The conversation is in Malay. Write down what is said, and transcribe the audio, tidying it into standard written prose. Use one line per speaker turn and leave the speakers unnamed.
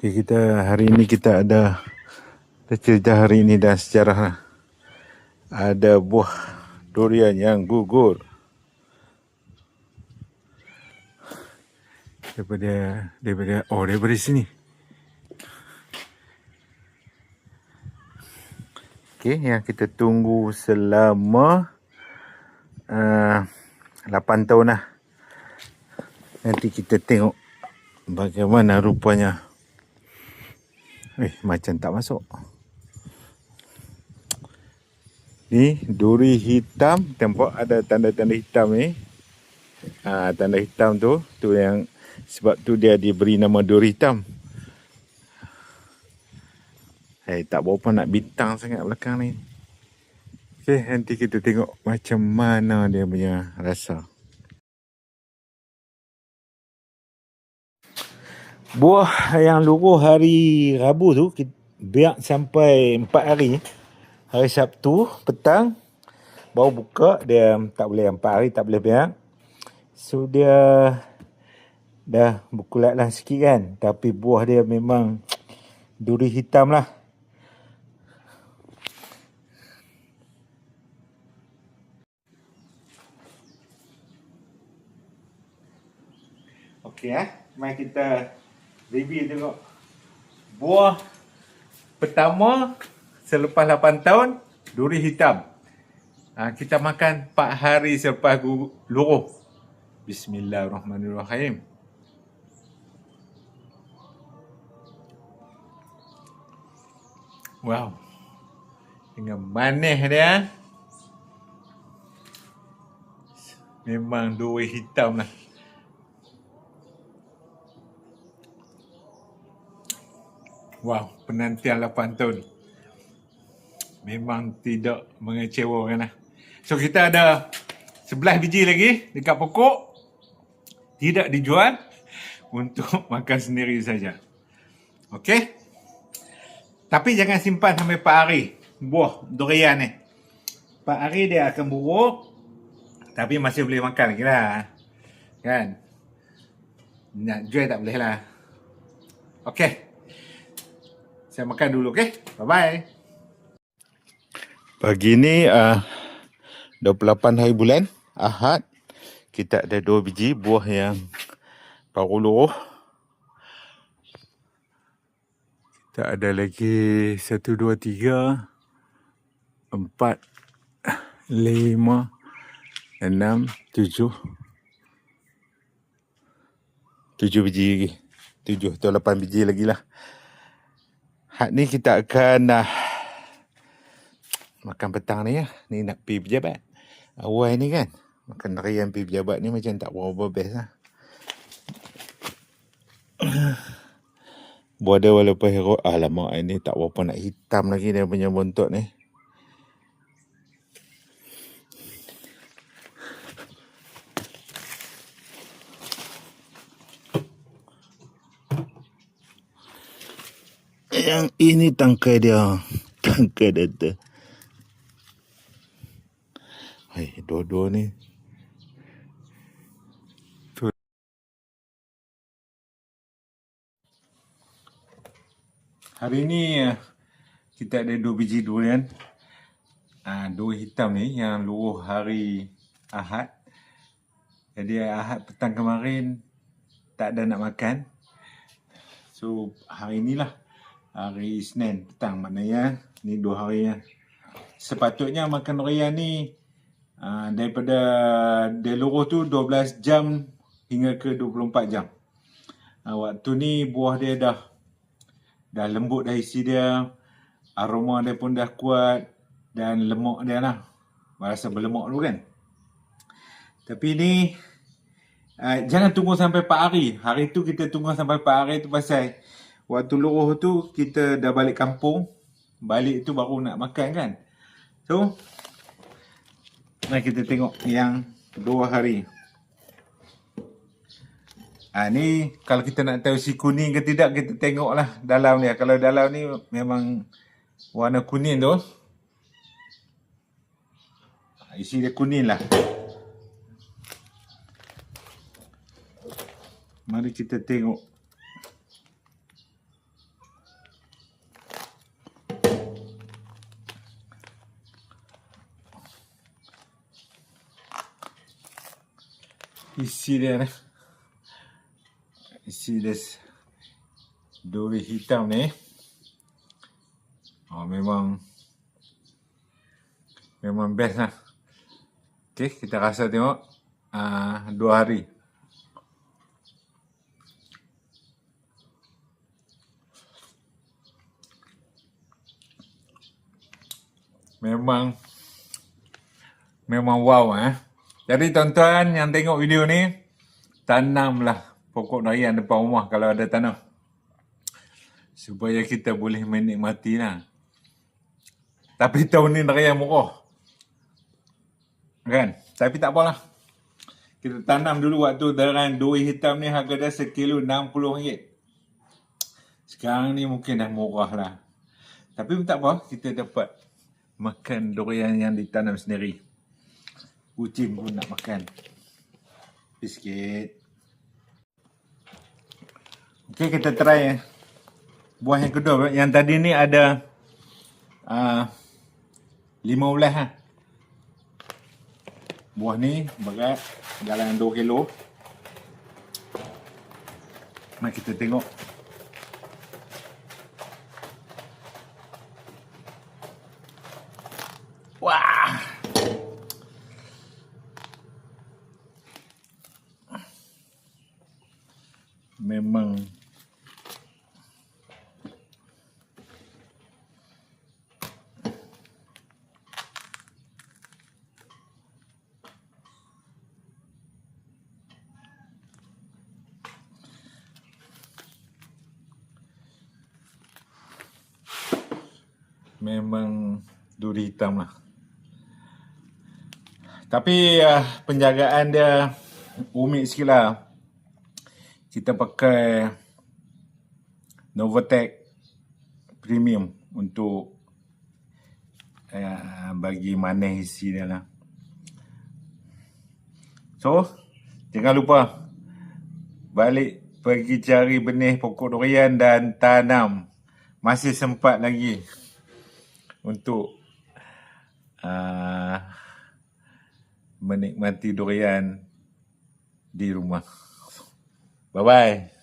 Okay, hari ini kita ada cerita hari ini dan sejarah. Ada buah durian yang gugur daripada sini. Okay, yang kita tunggu selama 8 tahun lah. Nanti kita tengok bagaimana rupanya. Macam tak masuk. Ni duri hitam. Nampak ada tanda-tanda hitam ni. Tanda hitam tu yang sebab tu dia diberi nama duri hitam. Tak berapa nak bintang sangat belakang ni. Okay, nanti kita tengok macam mana dia punya rasa. Buah yang luruh hari Rabu tu, biar sampai 4 hari. Hari Sabtu petang baru buka. Dia tak boleh 4 hari, tak boleh biar. So dia dah berkulat lah sikit kan. Tapi buah dia memang duri hitam lah. Okey, mari kita review tengok buah pertama selepas 8 tahun, duri hitam. Kita makan 4 hari selepas luruh. Bismillahirrahmanirrahim. Wow. Dengan manis dia. Memang duri hitam lah. Wow, penantian 8 tahun. Memang tidak mengecewakan lah. So kita ada 11 biji lagi dekat pokok. Tidak dijual. Untuk makan sendiri saja. Okey. Tapi jangan simpan sampai 4 hari. Buah durian ni. 4 hari dia akan buruk. Tapi masih boleh makan lagi lah. Kan? Nak jual tak boleh lah. Okey. Saya makan dulu, okey? Bye-bye. Pagi ni 28 hari bulan Ahad. Kita ada 2 biji buah yang baru luruh. Kita ada lagi 1, 2, 3, 4, 5, 6, 7 biji lagi. 7 atau 8 biji lagi lah. Hari ni kita akan makan petang ni ya. Ni nak pergi pejabat. Awal ni kan. Makan durian pergi pejabat ni macam tak berapa best lah. Buah dia walaupun hero. Alamak, ini tak berapa nak hitam lagi dia punya bontot ni. Yang ini tangkai dia. Tangkai dia. Dua-dua ni. Hari ni kita ada 2 biji durian. Duri hitam ni yang luruh hari Ahad. Jadi Ahad petang kemarin tak ada nak makan. So hari ni lah. Hari Isnin petang, maknanya ni 2 hari ya. Sepatutnya makan durian ni daripada dia luruh tu 12 jam hingga ke 24 jam. Waktu ni buah dia dah lembut dah isi dia. Aroma dia pun dah kuat. Dan lemak dia lah. Rasa berlemak dulu kan. Tapi ni jangan tunggu sampai 4 hari. Hari tu kita tunggu sampai 4 hari tu pasal waktu luruh tu kita dah balik kampung. Balik tu baru nak makan kan. So mari kita tengok yang 2 hari. Ni kalau kita nak tahu si kuning ke tidak, kita tengoklah dalam dia. Kalau dalam ni memang warna kuning tu, isi dia kuning lah. Mari kita tengok. isi dia ni. Isi dia duri hitam ni. Memang best lah. Okay, kita rasa tengok 2 hari. Memang wow Jadi tuan-tuan yang tengok video ni, tanamlah pokok durian depan rumah kalau ada tanah. Supaya kita boleh menikmati lah. Tapi tahun ni durian murah. Kan? Tapi tak apalah. Kita tanam dulu waktu duri hitam ni harga dia sekilo RM60. Sekarang ni mungkin dah murah lah. Tapi tak apa, kita dapat makan durian yang ditanam sendiri. Kucing pun nak makan. Sikit. Okay, kita try buah yang kedua. Yang tadi ni ada 15 Buah ni berat dalam 2 kilo. Mari kita tengok. Wah. Memang duri hitam lah. Tapi penjagaan dia unik sikit lah. Kita pakai Novatec Premium untuk bagi manis isi dia lah. So, jangan lupa balik pergi cari benih pokok durian dan tanam. Masih sempat lagi untuk menikmati durian di rumah. Bye-bye.